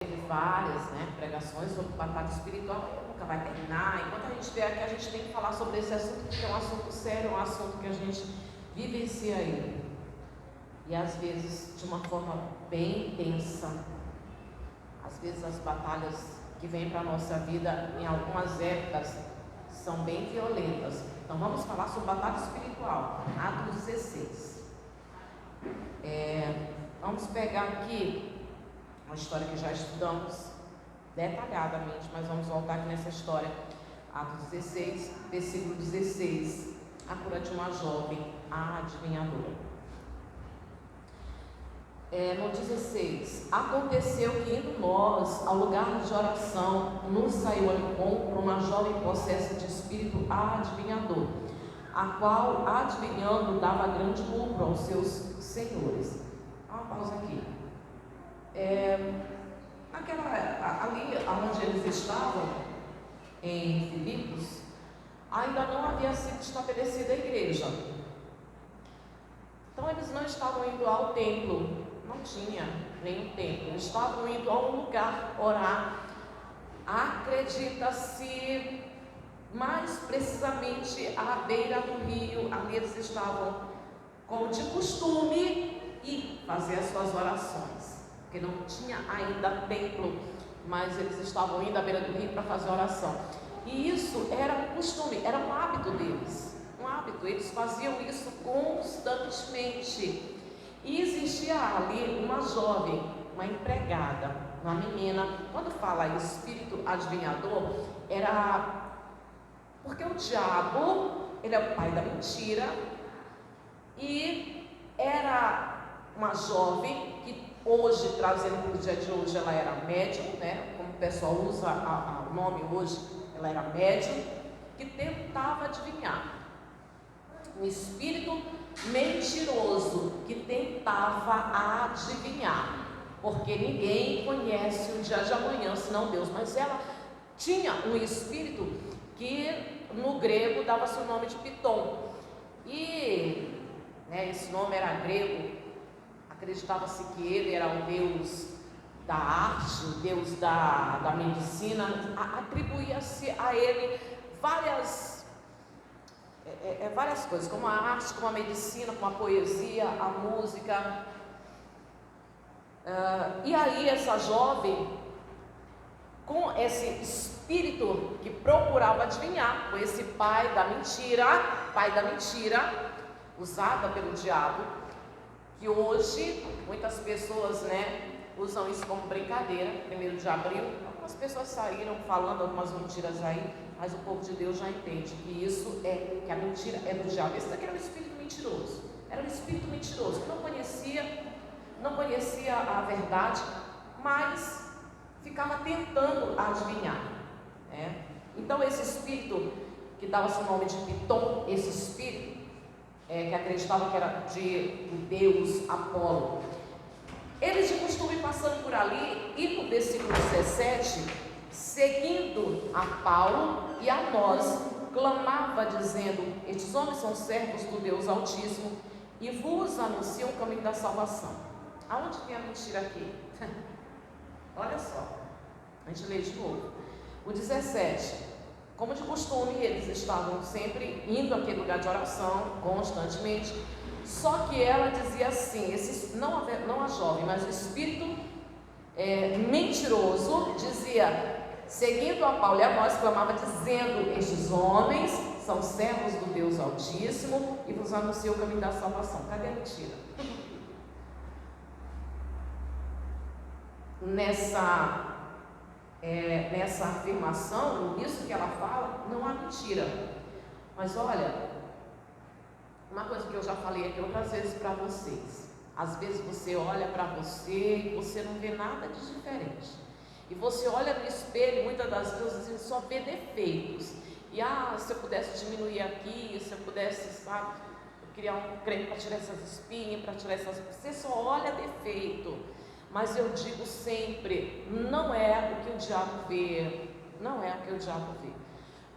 Teve várias, pregações sobre batalha espiritual, nunca vai terminar. Enquanto a gente vier aqui, a gente tem que falar sobre esse assunto, porque é um assunto sério, é um assunto que a gente vivencia ele. E às vezes de uma forma bem intensa. Às vezes as batalhas que vêm para a nossa vida, em algumas épocas, são bem violentas. Então vamos falar sobre batalha espiritual, Atos 16. Vamos pegar aqui uma história que já estudamos detalhadamente, mas vamos voltar aqui nessa história. Atos 16, versículo 16, a cura de uma jovem, a adivinhadora. No 16, aconteceu que indo nós ao lugar de oração, nos saiu ao encontro uma jovem possessa de espírito adivinhador, a qual adivinhando dava grande lucro aos seus senhores. Uma pausa aqui. Ali onde eles estavam, em Filipos, ainda não havia sido estabelecida a igreja. Então eles não estavam indo ao templo, não tinha nenhum templo, eles estavam indo a um lugar orar. Acredita-se mais precisamente à beira do rio. Ali eles estavam, como de costume, ir fazer as suas orações, porque não tinha ainda templo, mas eles estavam indo à beira do rio para fazer oração. E isso era um costume, era um hábito deles, eles faziam isso constantemente. E existia ali uma jovem, uma empregada, uma menina. Quando fala espírito adivinhador, era porque o diabo, ele é o pai da mentira, e era uma jovem que hoje, trazendo para o dia de hoje, ela era médium, como o pessoal usa o nome hoje, ela era médium, que tentava adivinhar. Um espírito mentiroso que tentava adivinhar, porque ninguém conhece o dia de amanhã senão Deus. Mas ela tinha um espírito que no grego dava-se o nome de Piton, e esse nome era grego. Acreditava-se que ele era o deus da arte, o deus da medicina. Atribuía-se a ele várias coisas, como a arte, como a medicina, como a poesia, a música. E aí essa jovem, com esse espírito que procurava adivinhar, com esse pai da mentira, usada pelo diabo, que hoje muitas pessoas usam isso como brincadeira. 1º de abril, algumas pessoas saíram falando algumas mentiras aí, mas o povo de Deus já entende que isso que a mentira é do diabo. Esse daqui era um espírito mentiroso, que não conhecia a verdade, mas ficava tentando adivinhar, Então esse espírito, que dava-se o nome de Piton, esse espírito que acreditava que era de Deus Apolo, eles de costume passando por ali, e no versículo 17, seguindo a Paulo e a nós, clamava dizendo: estes homens são servos do Deus Altíssimo e vos anunciam o caminho da salvação. Aonde tem a mentira aqui? Olha só, a gente lê de novo. O 17, como de costume, eles estavam sempre indo àquele lugar de oração, constantemente. Só que ela dizia assim, não a jovem, mas o espírito mentiroso dizia, seguindo a Paulo e a nós, clamava dizendo: estes homens são servos do Deus Altíssimo e vos anunciam o caminho da salvação. Cadê a mentira? Nessa afirmação, nisso que ela fala, não há mentira. Mas olha, uma coisa que eu já falei aqui outras vezes para vocês: às vezes você olha para você e você não vê nada de diferente, e você olha no espelho, muitas das vezes você só vê defeitos. E se eu pudesse diminuir aqui, se eu pudesse, eu criar um creme para tirar essas espinhas, você só olha defeito. Mas eu digo sempre, não é o que o diabo vê,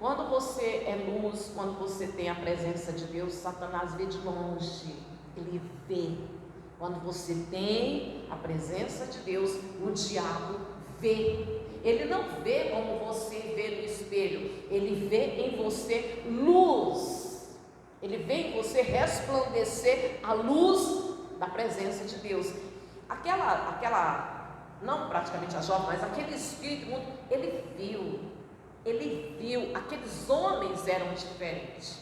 Quando você é luz, quando você tem a presença de Deus, Satanás vê de longe, ele vê. Quando você tem a presença de Deus, o diabo vê. Ele não vê como você vê no espelho, ele vê em você luz. Ele vê em você resplandecer a luz da presença de Deus. Não praticamente a jovem, mas aquele espírito imundo, ele viu, aqueles homens eram diferentes.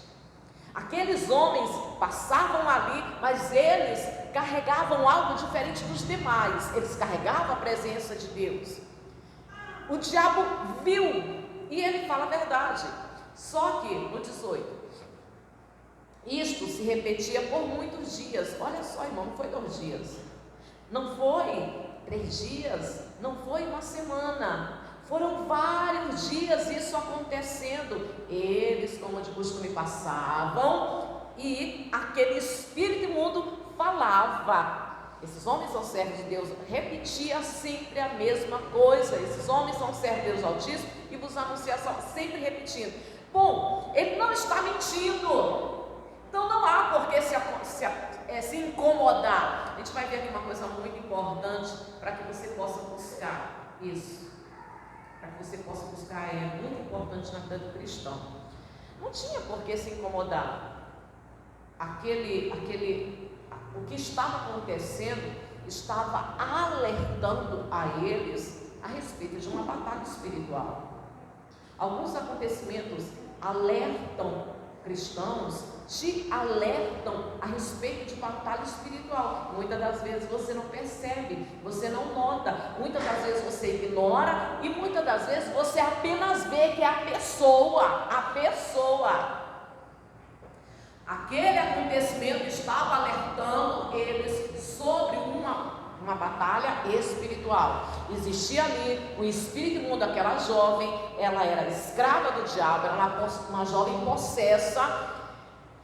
Aqueles homens passavam ali, mas eles carregavam algo diferente dos demais. Eles carregavam a presença de Deus. O diabo viu, e ele fala a verdade. Só que, no 18, isto se repetia por muitos dias. Olha só, irmão, não foi 2 dias, não foi 3 dias, não foi uma semana. Foram vários dias isso acontecendo. Eles, como de costume, passavam e aquele espírito imundo falava. Esses homens são servos de Deus, repetia sempre a mesma coisa. Esses homens são servos de Deus Altíssimo e vos anuncia sempre repetindo. Bom, ele não está mentindo, então não há por que se incomodar. A gente vai ver aqui uma coisa muito importante para que você possa buscar isso. Para que você possa buscar, é muito importante na vida do cristão. Não tinha por que se incomodar. O que estava acontecendo estava alertando a eles a respeito de uma batalha espiritual. Alguns acontecimentos alertam cristãos, te alertam a respeito de batalha espiritual. Muitas das vezes você não percebe, você não nota, muitas das vezes você ignora e muitas das vezes você apenas vê que é a pessoa. Aquele acontecimento estava alertando eles sobre uma batalha espiritual. Existia ali o espírito imundo daquela jovem, ela era escrava do diabo, era uma jovem possessa.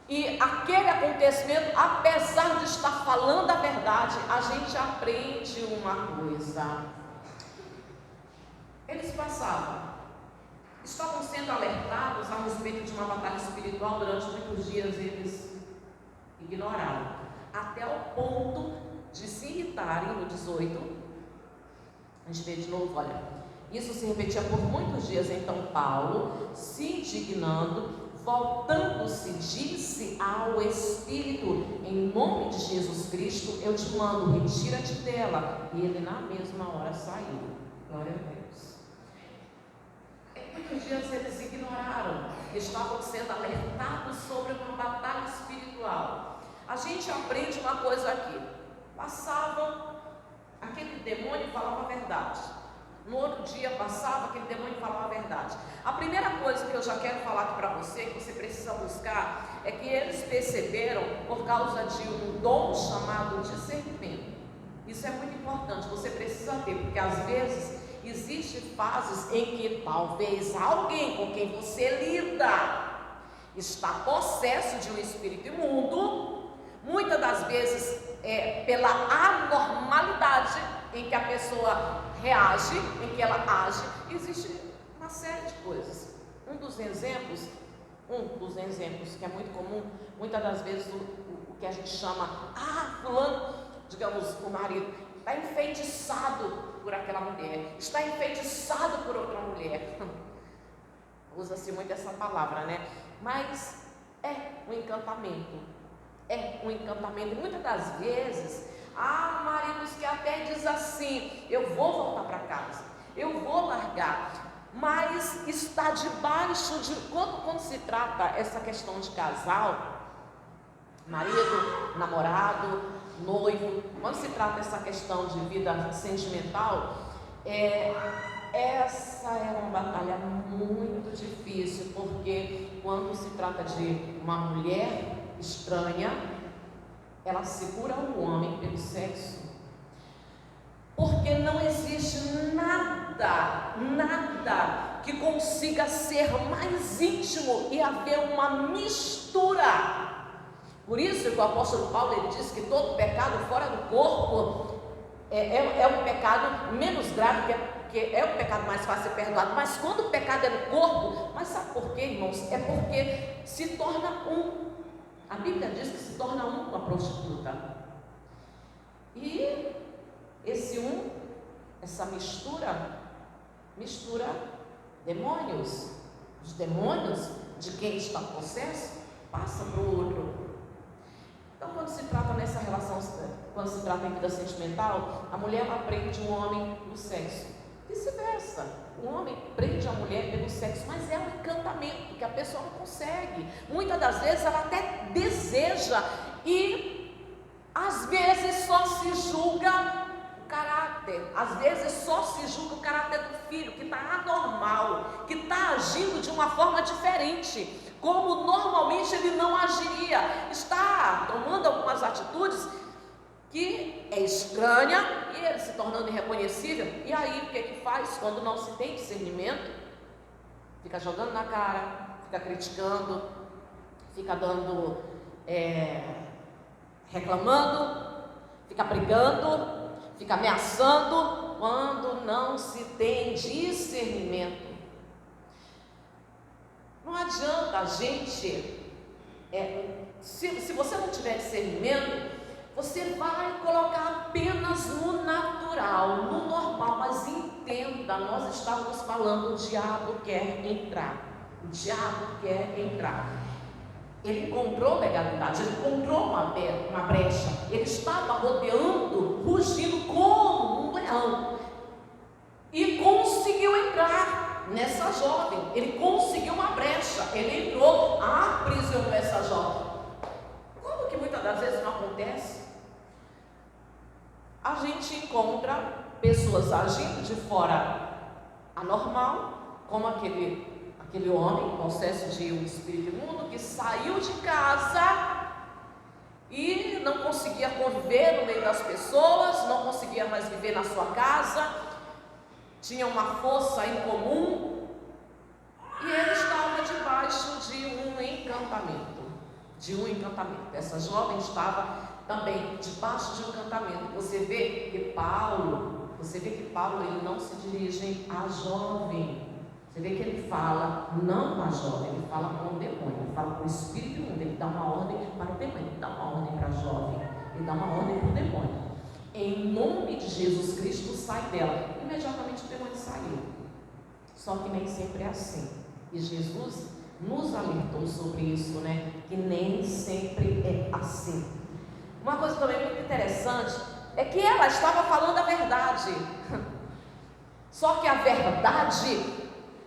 E aquele acontecimento, apesar de estar falando a verdade, a gente aprende uma coisa. Eles estavam sendo alertados a respeito de uma batalha espiritual. Durante muitos dias eles ignoraram, até o ponto de se irritarem. No 18, a gente vê de novo, olha, isso se repetia por muitos dias. Então Paulo, se indignando, voltando-se, disse ao Espírito: em nome de Jesus Cristo, eu te mando, retira-te dela. E ele na mesma hora saiu. Glória a Deus. Muitos dias eles ignoraram, estavam sendo alertados sobre uma batalha espiritual. A gente aprende uma coisa aqui: passavam, aquele demônio falava a verdade. No outro dia passava, aquele demônio falava a verdade. A primeira coisa que eu já quero falar aqui para você, que você precisa buscar, é que eles perceberam por causa de um dom chamado discernimento. Isso é muito importante, você precisa ter, porque às vezes existem fases em que talvez alguém com quem você lida está possesso de um espírito imundo. Muitas das vezes pela anormalidade em que a pessoa reage, em que ela age, existe uma série de coisas. Um dos exemplos que é muito comum, muitas das vezes o que a gente chama, fulano, digamos, o marido, está enfeitiçado por aquela mulher, está enfeitiçado por outra mulher. Usa-se muito essa palavra, né? Mas é um encantamento. Muitas das vezes há maridos que até dizem assim: eu vou voltar para casa, eu vou largar, mas está debaixo de, quando se trata essa questão de casal, marido, namorado, noivo, quando se trata essa questão de vida sentimental, essa é uma batalha muito difícil, porque quando se trata de uma mulher estranha, ela segura o homem pelo sexo, porque não existe nada que consiga ser mais íntimo e haver uma mistura. Por isso que o apóstolo Paulo, ele diz que todo pecado fora do corpo é um pecado menos grave, que é um pecado mais fácil de ser perdoado. Mas quando o pecado é no corpo, mas sabe por quê, irmãos? É porque se torna um. A Bíblia diz que se torna um com a prostituta. E essa mistura mistura demônios. Os demônios de quem está possesso passa para o outro. Então, quando se trata nessa relação, quando se trata em vida sentimental, a mulher ela prende o homem no sexo. Vice-versa, o homem prende a mulher pelo sexo, mas é um encantamento que a pessoa não consegue. Muitas das vezes ela até deseja e às vezes só se julga o caráter, às vezes só se julga o caráter do filho, que está anormal, que está agindo de uma forma diferente, como normalmente ele não agiria, está tomando algumas atitudes que é estranha e ele se tornando irreconhecível. E aí o que é que faz quando não se tem discernimento? Fica jogando na cara, fica criticando, fica dando, reclamando, fica brigando, fica ameaçando, quando não se tem discernimento. Não adianta a gente, se você não tiver discernimento, você vai colocar apenas no natural, no normal, mas entenda, nós estávamos falando, o diabo quer entrar, o diabo quer entrar. Ele encontrou legalidade, ele encontrou uma brecha, ele estava rodeando, rugindo como um leão, e conseguiu entrar nessa jovem, ele conseguiu uma brecha, ele entrou, aprisionou essa jovem. Como que muitas das vezes não acontece? A gente encontra pessoas agindo de fora anormal, como aquele homem possesso de um espírito imundo que saiu de casa e não conseguia conviver no meio das pessoas, não conseguia mais viver na sua casa, tinha uma força incomum e ele estava debaixo de um encantamento. Essa jovem estava também debaixo de um encantamento. Você vê que Paulo ele não se dirige à jovem. Você vê que ele fala não com a jovem, ele fala com o demônio, ele fala com o espírito imundo, ele dá uma ordem para o demônio, ele dá uma ordem para a jovem, ele dá uma ordem para o demônio. Em nome de Jesus Cristo, sai dela. Imediatamente o demônio saiu. Só que nem sempre é assim. E Jesus nos alertou sobre isso, né? Que nem sempre é assim. Uma coisa também muito interessante é que ela estava falando a verdade. Só que a verdade,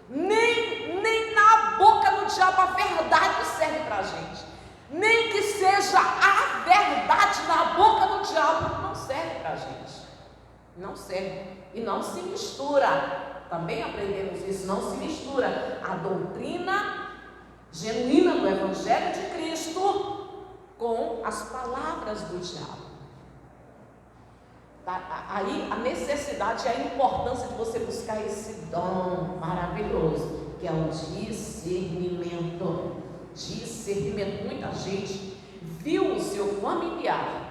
nem na boca do diabo a verdade serve para a gente. Nem que seja a verdade na boca do diabo, não serve para a gente. Não serve. E não se mistura. Também aprendemos isso, não se mistura a doutrina genuína do Evangelho de Cristo com as palavras do diabo. Aí a necessidade e a importância de você buscar esse dom maravilhoso, que é o discernimento. Discernimento. Muita gente viu o seu familiar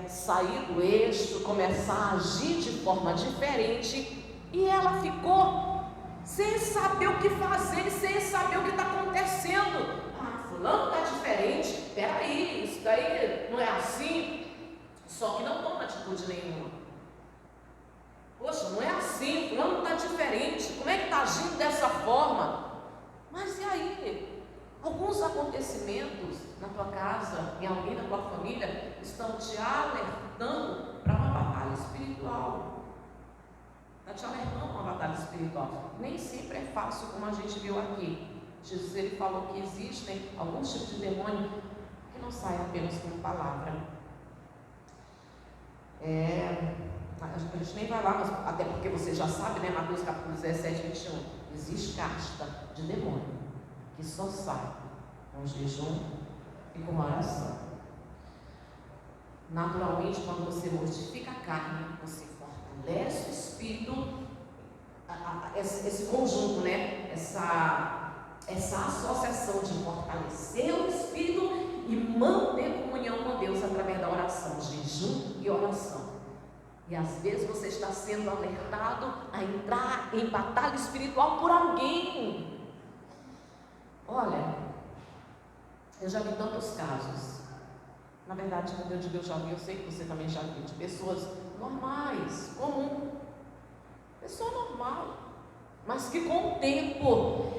sair do eixo, começar a agir de forma diferente, e ela ficou sem saber o que fazer, sem saber o que está acontecendo. Fulano está diferente, peraí, isso daí não é assim. Só que não toma atitude nenhuma. Poxa, não é assim, fulano está diferente, como é que está agindo dessa forma? Mas e aí? Alguns acontecimentos na tua casa, em alguém da tua família, estão te alertando para uma batalha espiritual. Está te alertando para uma batalha espiritual. Nem sempre é fácil, como a gente viu aqui. Jesus ele falou que existem alguns tipos de demônio que não saem apenas com palavra. A gente nem vai lá, mas até porque você já sabe, né? Mateus capítulo 17, 21. Existe casta de demônio que só sai com jejum e com oração. Naturalmente, quando você mortifica a carne, você fortalece o espírito, esse conjunto, né? Essa associação de fortalecer o espírito e manter comunhão com Deus através da oração, jejum e oração. E às vezes você está sendo alertado a entrar em batalha espiritual por alguém. Olha, eu já vi tantos casos. Na verdade, quando eu digo eu já vi, eu sei que você também já viu, de pessoas normais, comuns. que com o tempo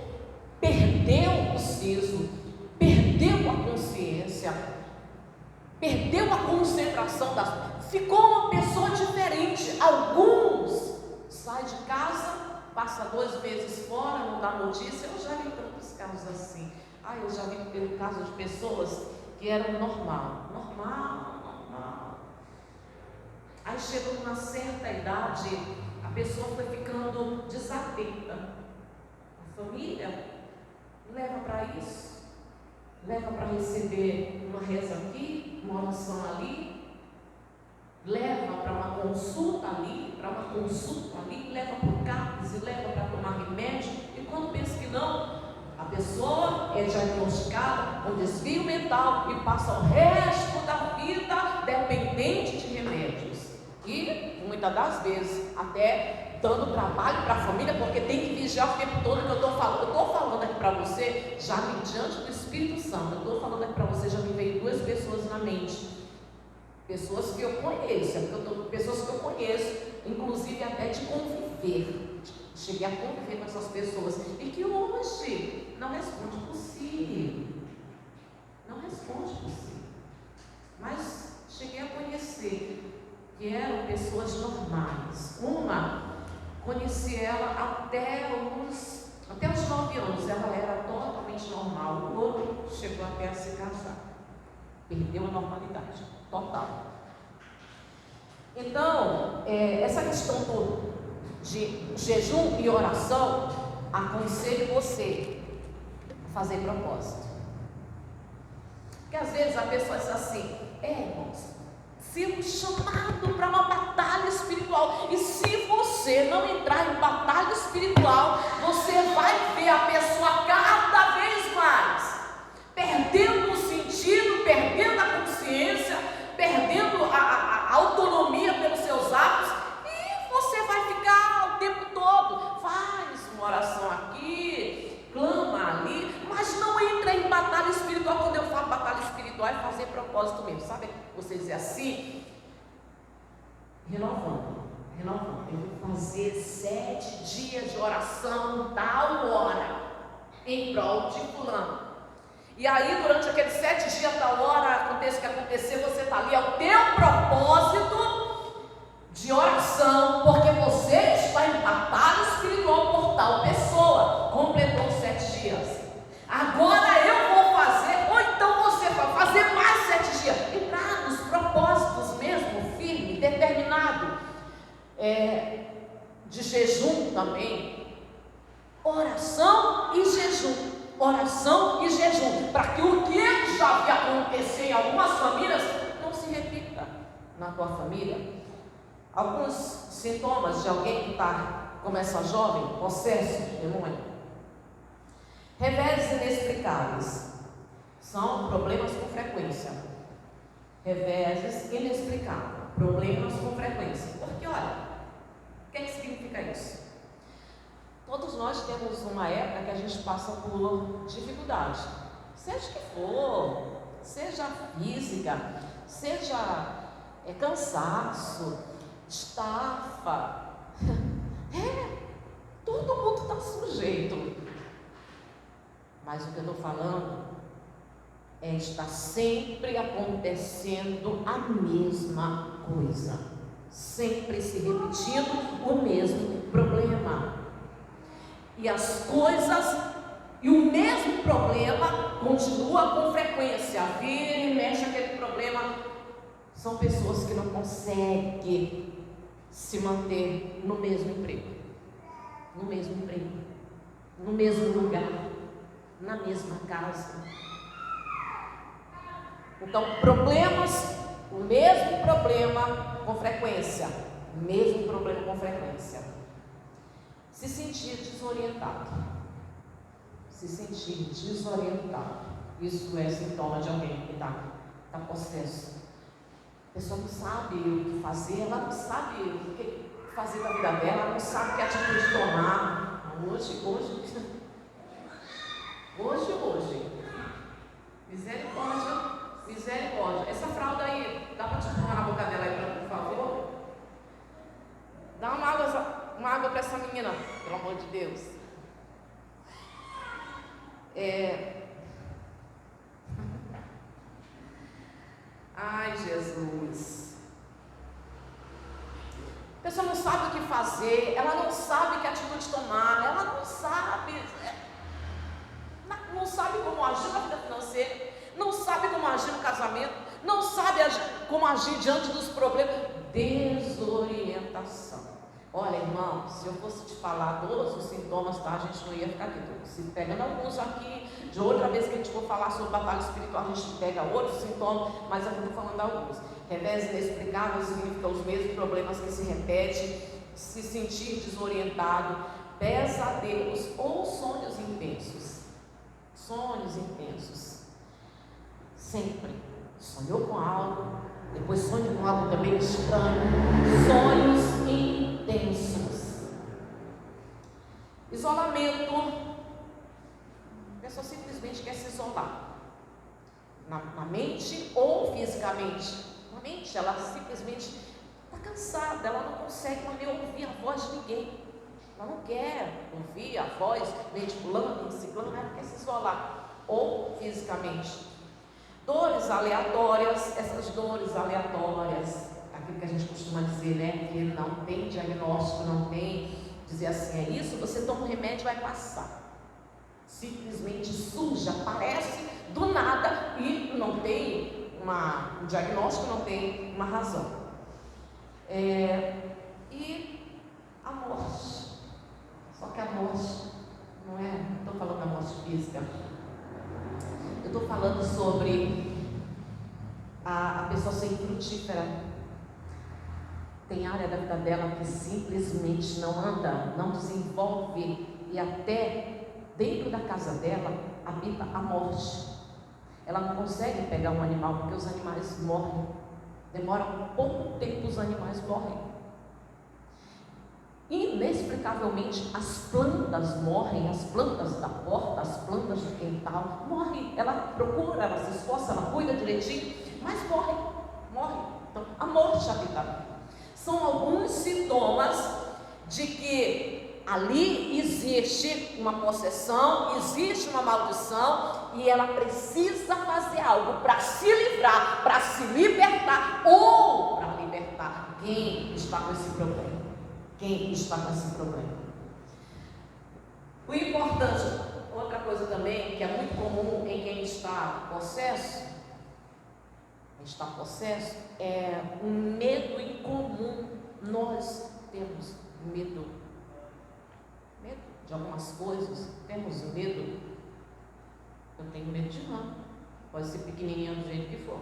perdeu o siso, perdeu a consciência, perdeu a concentração ficou uma pessoa diferente. Alguns saem de casa, passa 2 meses fora, não dá notícia. Eu já vi tantos casos assim. Eu já vi pelo caso de pessoas que eram normal. Aí chegou numa certa idade, a pessoa foi ficando desatenta. A família leva para isso, leva para receber uma reza aqui, uma oração ali, leva para uma consulta ali, leva para o CAPS, leva para tomar remédio, e quando pensa que não, a pessoa é diagnosticada com desvio mental e passa o resto da vida dependente de remédios. E muitas das vezes até dando trabalho para a família, porque tem que vigiar o tempo todo que eu estou falando. Eu estou falando aqui para você, já diante do Espírito Santo, eu estou falando aqui para você, já me veio 2 pessoas na mente. Pessoas que eu conheço, pessoas que eu conheço, inclusive até de conviver. Cheguei a conviver com essas pessoas e que hoje não responde por si. Não responde por si. Mas cheguei a conhecer que eram pessoas normais. Uma, conheci ela até os 9 anos, ela era totalmente normal. O outro chegou até a se casar. Perdeu a normalidade total. Então, essa questão de jejum e oração, aconselho você a fazer propósito. Porque às vezes a pessoa diz assim: irmãos, fomos chamados para uma batalha espiritual, e se você não entrar em batalha espiritual, você vai ver a pessoa cada vez mais perdendo o sentido, perdendo a consciência, perdendo a autonomia pelos seus atos, e você vai ficar o tempo todo, faz uma oração aqui, clama ali, mas não entra em batalha espiritual. Quando eu falo batalha espiritual, é fazer propósito mesmo, sabe? Você dizer assim, renovando, eu vou fazer 7 dias de oração tal hora, em prol de fulano. E aí, durante aqueles 7 dias, tal hora, aconteça o que acontecer, você está ali, é o teu propósito de oração, porque você está em batalha espiritual por tal pessoa. Completou os 7 dias. Agora eu vou fazer, ou então você vai fazer mais 7 dias. Entrar nos propósitos mesmo, firme, determinado. De jejum também. Oração e jejum. Para que o que já vi acontecer em algumas famílias não se repita na tua família. Alguns sintomas de alguém que começa jovem, possesso, demônio. Reveses inexplicáveis, são problemas com frequência. Reveses inexplicáveis, problemas com frequência. Porque olha, o que significa isso? Todos nós temos uma época que a gente passa por dificuldade, seja o que for, seja física, seja cansaço, estafa, todo mundo está sujeito. Mas o que eu estou falando é estar sempre acontecendo a mesma coisa, sempre se repetindo o mesmo problema. E as coisas, e o mesmo problema continua com frequência, vira e mexe aquele problema. São pessoas que não conseguem se manter no mesmo emprego, no mesmo lugar, na mesma casa. Então, problemas, o mesmo problema com frequência, Se sentir desorientado, isso é sintoma de alguém que está possesso. A pessoa não sabe o que fazer, ela não sabe o que fazer da vida dela, ela não sabe que atitude tomar. Hoje. Misericórdia. Essa fralda aí, dá para te pôr na boca dela aí, por favor? Dá uma água para essa menina, pelo amor de Deus. Ai, Jesus. A pessoa não sabe o que fazer, ela não sabe que atitude tomar, ela não sabe como agir na vida financeira, não sabe como agir no casamento, não sabe como agir diante dos problemas. Desorientação. Olha, irmão, se eu fosse te falar todos os sintomas, tá? A gente não ia ficar aqui. Se pegando alguns aqui, de outra vez que a gente for falar sobre batalha espiritual, a gente pega outros sintomas, mas eu estou falando alguns. Revés inexplicável significa os mesmos problemas que se repetem, se sentir desorientado, pesadelos ou sonhos intensos. Sonhos intensos. Sempre. Sonhou com algo, depois sonha com algo também estranho. Sonhos intensos. Isolamento. A pessoa simplesmente quer se isolar. Na mente ou fisicamente. Na mente, ela simplesmente está cansada, ela não consegue nem ouvir a voz de ninguém. Ela não quer ouvir a voz nem de fulano, nem de ciclano, ela quer se isolar. Ou fisicamente. Dores aleatórias, essas dores aleatórias, aquilo que a gente costuma dizer, né? Que não tem diagnóstico, não tem, dizer assim, é isso, você toma um remédio e vai passar. Simplesmente surge, aparece do nada e não tem um diagnóstico, não tem uma razão. E a morte. Só que a morte não estou falando da morte física. Eu estou falando sobre a pessoa ser infrutífera. Tem área da vida dela que simplesmente não anda, não desenvolve, e até dentro da casa dela habita a morte. Ela não consegue pegar um animal porque os animais morrem. Demora um pouco tempo, os animais morrem. Inexplicavelmente as plantas morrem, as plantas da porta, as plantas do quintal morrem. Ela procura, ela se esforça, ela cuida direitinho, mas morrem. Então a morte habita. São alguns sintomas de que ali existe uma possessão, existe uma maldição e ela precisa fazer algo para se livrar, para se libertar ou para libertar. Quem está com esse problema? Quem está com esse problema? O importante, outra coisa também, que é muito comum em quem está possesso, é um medo incomum. Nós temos medo de algumas coisas, temos medo. Eu tenho medo de rã, pode ser pequenininha do jeito que for.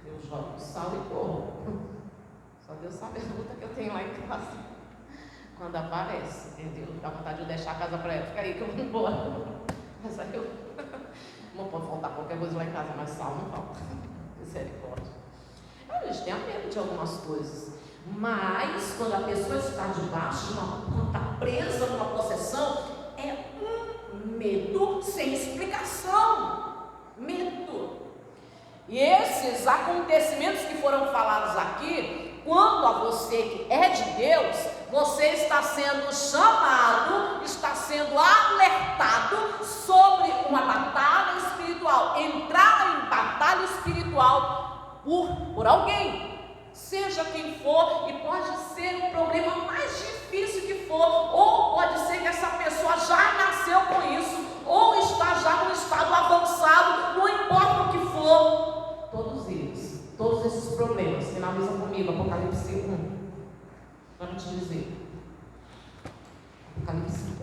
Eu jogo sal e corro. Só Deus sabe a luta que eu tenho lá em casa. Quando aparece, entendeu? Dá vontade de deixar a casa para ela. Fica aí que eu vou embora. Mas aí eu não posso faltar qualquer coisa lá em casa, mas sal não falta. Misericórdia. A gente tem medo de algumas coisas. Mas quando a pessoa está debaixo, quando está presa numa possessão, é um medo sem explicação. Medo. E esses acontecimentos que foram falados aqui, quando a você que é de Deus, você está sendo chamado, está sendo alertado sobre uma batalha espiritual, entrar em batalha espiritual por alguém, seja quem for, e pode ser o problema mais difícil que for, ou pode ser que essa pessoa já nasceu com isso, ou está já num estado avançado, não importa o que for. Todos esses problemas, finaliza comigo, Apocalipse 1, para te dizer. Apocalipse 1.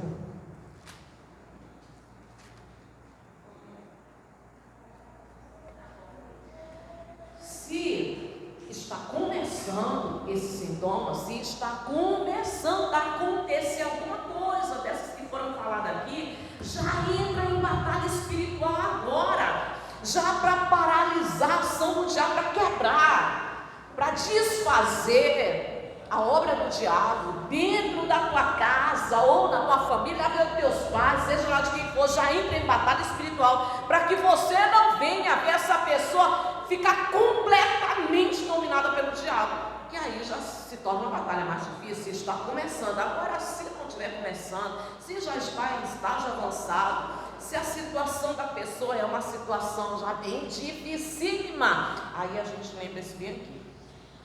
Se está começando esse sintoma, se está começando a acontecer alguma coisa dessas que foram faladas aqui, já entra em batalha espiritual agora. Já para paralisar a ação do diabo, para quebrar, para desfazer a obra do diabo dentro da tua casa ou na tua família, na vida dos teus pais, seja lá de quem for, já entra em batalha espiritual, para que você não venha ver essa pessoa ficar completamente dominada pelo diabo, que aí já se torna uma batalha mais difícil. Se está começando, agora se não estiver começando, se já está em estágio avançado, Se a situação da pessoa é uma situação já bem dificílima, aí a gente lembra esse bem aqui.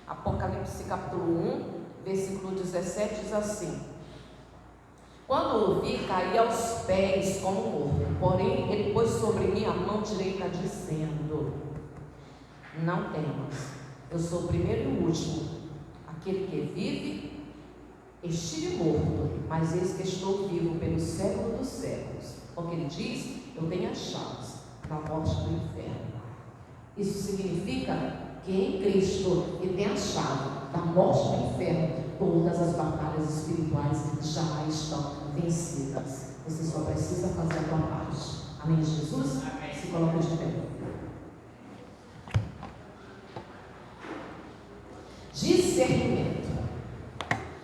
Apocalipse capítulo 1, versículo 17 diz assim: quando o vi, caí aos pés como morto, porém ele pôs sobre mim a mão direita, dizendo: não temas, eu sou o primeiro e o último, aquele que vive. Estive morto, mas eis que estou vivo pelo século dos séculos, porque ele diz: eu tenho as chaves da morte do inferno. Isso significa que em Cristo ele tem a chave da morte do inferno. Todas as batalhas espirituais já estão vencidas. Você só precisa fazer a tua parte. Amém, Jesus? Amém. Se coloca de pé.